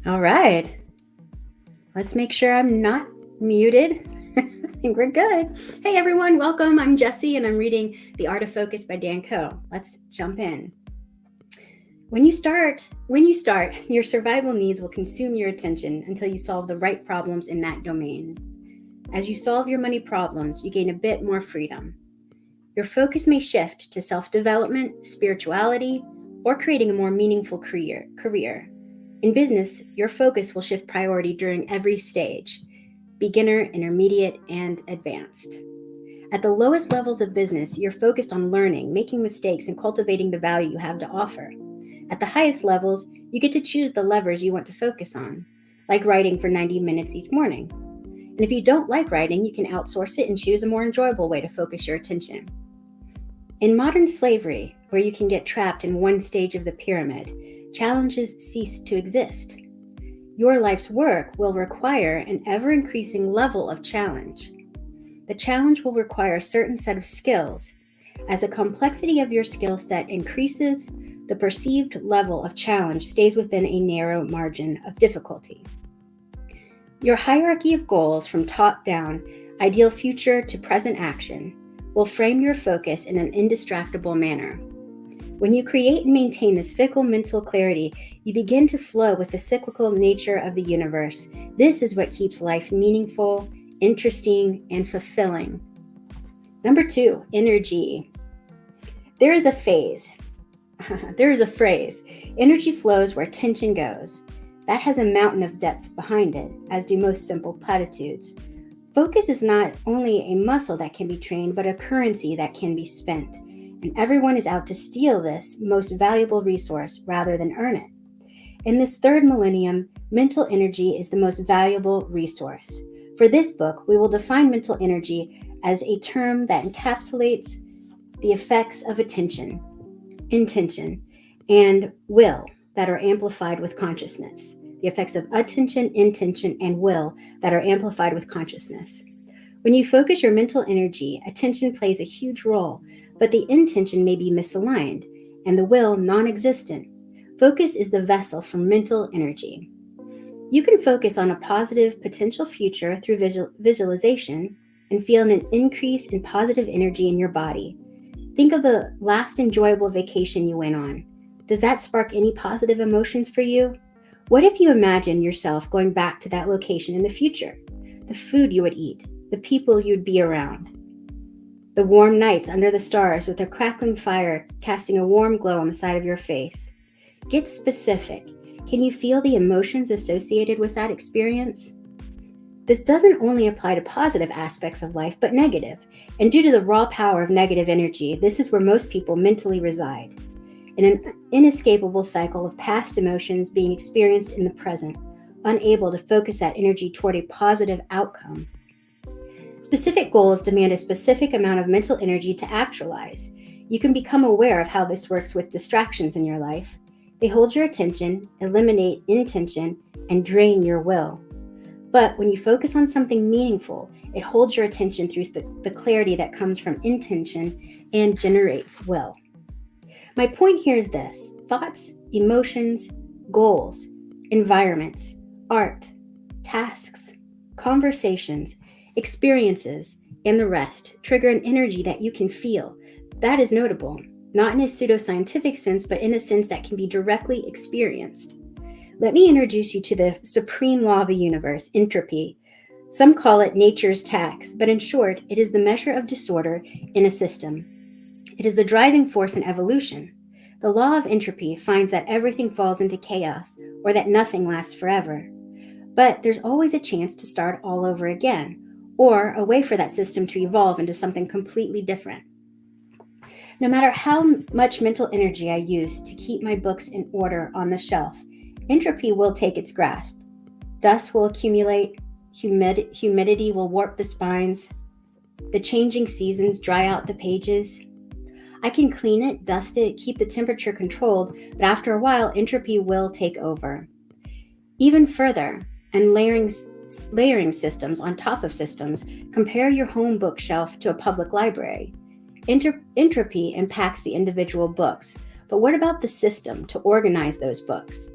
All right. Let's make sure I'm not muted. I think we're good. Hey everyone, welcome. I'm Jessie and I'm reading The Art of Focus by Dan Coe. Let's jump in. When you start, your survival needs will consume your attention until you solve the right problems in that domain. As you solve your money problems, you gain a bit more freedom. Your focus may shift to self-development, spirituality, or creating a more meaningful career. In business, your focus will shift priority during every stage: beginner, intermediate, and advanced. At the lowest levels of business, you're focused on learning, making mistakes, and cultivating the value you have to offer. At the highest levels, you get to choose the levers you want to focus on, like writing for 90 minutes each morning. And if you don't like writing, you can outsource it and choose a more enjoyable way to focus your attention. In modern slavery, where you can get trapped in one stage of the pyramid, challenges cease to exist. Your life's work will require an ever-increasing level of challenge. The challenge will require a certain set of skills. As the complexity of your skill set increases, the perceived level of challenge stays within a narrow margin of difficulty. Your hierarchy of goals from top down, ideal future to present action, will frame your focus in an indistractable manner. When you create and maintain this fickle mental clarity, you begin to flow with the cyclical nature of the universe. This is what keeps life meaningful, interesting, and fulfilling. Number 2, energy. There is a phrase, energy flows where tension goes. That has a mountain of depth behind it, as do most simple platitudes. Focus is not only a muscle that can be trained, but a currency that can be spent. And everyone is out to steal this most valuable resource rather than earn it. In this third millennium, mental energy is the most valuable resource. For this book, we will define mental energy as a term that encapsulates the effects of attention, intention, and will that are amplified with consciousness. The effects of attention, intention, and will that are amplified with consciousness. When you focus your mental energy, attention plays a huge role, but the intention may be misaligned and the will non-existent. Focus is the vessel for mental energy. You can focus on a positive potential future through visualization and feel an increase in positive energy in your body. Think of the last enjoyable vacation you went on. Does that spark any positive emotions for you? What if you imagine yourself going back to that location in the future? The food you would eat, the people you'd be around, the warm nights under the stars with a crackling fire casting a warm glow on the side of your face. Get specific. Can you feel the emotions associated with that experience? This doesn't only apply to positive aspects of life, but negative. And due to the raw power of negative energy, this is where most people mentally reside, in an inescapable cycle of past emotions being experienced in the present, unable to focus that energy toward a positive outcome. Specific goals demand a specific amount of mental energy to actualize. You can become aware of how this works with distractions in your life. They hold your attention, eliminate intention, and drain your will. But when you focus on something meaningful, it holds your attention through the clarity that comes from intention and generates will. My point here is this: thoughts, emotions, goals, environments, art, tasks, conversations, experiences, and the rest trigger an energy that you can feel. That is notable, not in a pseudoscientific sense, but in a sense that can be directly experienced. Let me introduce you to the supreme law of the universe, entropy. Some call it nature's tax, but in short, it is the measure of disorder in a system. It is the driving force in evolution. The law of entropy finds that everything falls into chaos, or that nothing lasts forever. But there's always a chance to start all over again, or a way for that system to evolve into something completely different. No matter how much mental energy I use to keep my books in order on the shelf, entropy will take its grasp. Dust will accumulate, humidity will warp the spines, the changing seasons dry out the pages. I can clean it, dust it, keep the temperature controlled, but after a while, entropy will take over. Even further, and layering systems on top of systems, compare your home bookshelf to a public library. Entropy impacts the individual books, but what about the system to organize those books?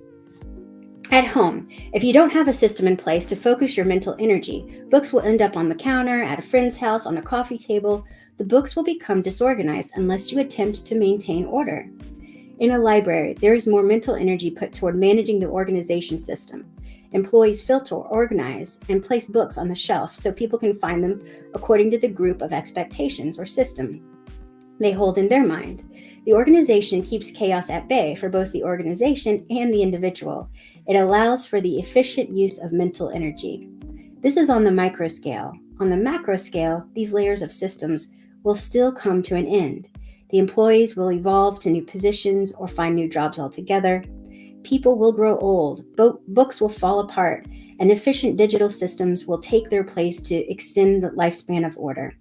At home, if you don't have a system in place to focus your mental energy, books will end up on the counter, at a friend's house, on a coffee table. The books will become disorganized unless you attempt to maintain order. In a library, there is more mental energy put toward managing the organization system. Employees filter, organize, and place books on the shelf so people can find them according to the group of expectations or system they hold in their mind. The organization keeps chaos at bay for both the organization and the individual. It allows for the efficient use of mental energy. This is on the micro scale. On the macro scale, these layers of systems will still come to an end. The employees will evolve to new positions or find new jobs altogether. People will grow old, books will fall apart, and efficient digital systems will take their place to extend the lifespan of order.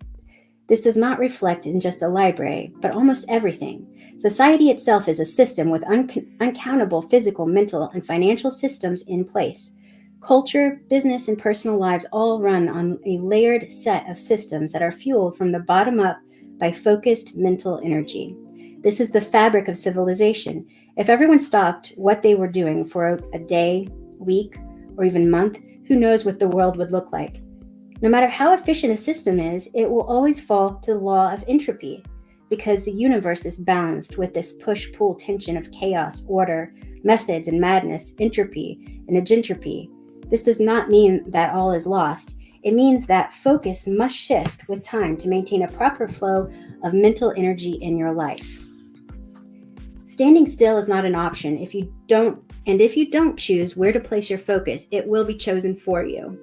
This does not reflect in just a library, but almost everything. Society itself is a system with uncountable physical, mental, and financial systems in place. Culture, business, and personal lives all run on a layered set of systems that are fueled from the bottom up by focused mental energy. This is the fabric of civilization. If everyone stopped what they were doing for a day, week, or even month, who knows what the world would look like? No matter how efficient a system is, it will always fall to the law of entropy, because the universe is balanced with this push-pull tension of chaos, order, methods, and madness, entropy, and agentropy. This does not mean that all is lost. It means that focus must shift with time to maintain a proper flow of mental energy in your life. Standing still is not an option if you don't choose where to place your focus, it will be chosen for you.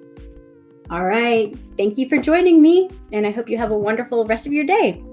All right, thank you for joining me, and I hope you have a wonderful rest of your day.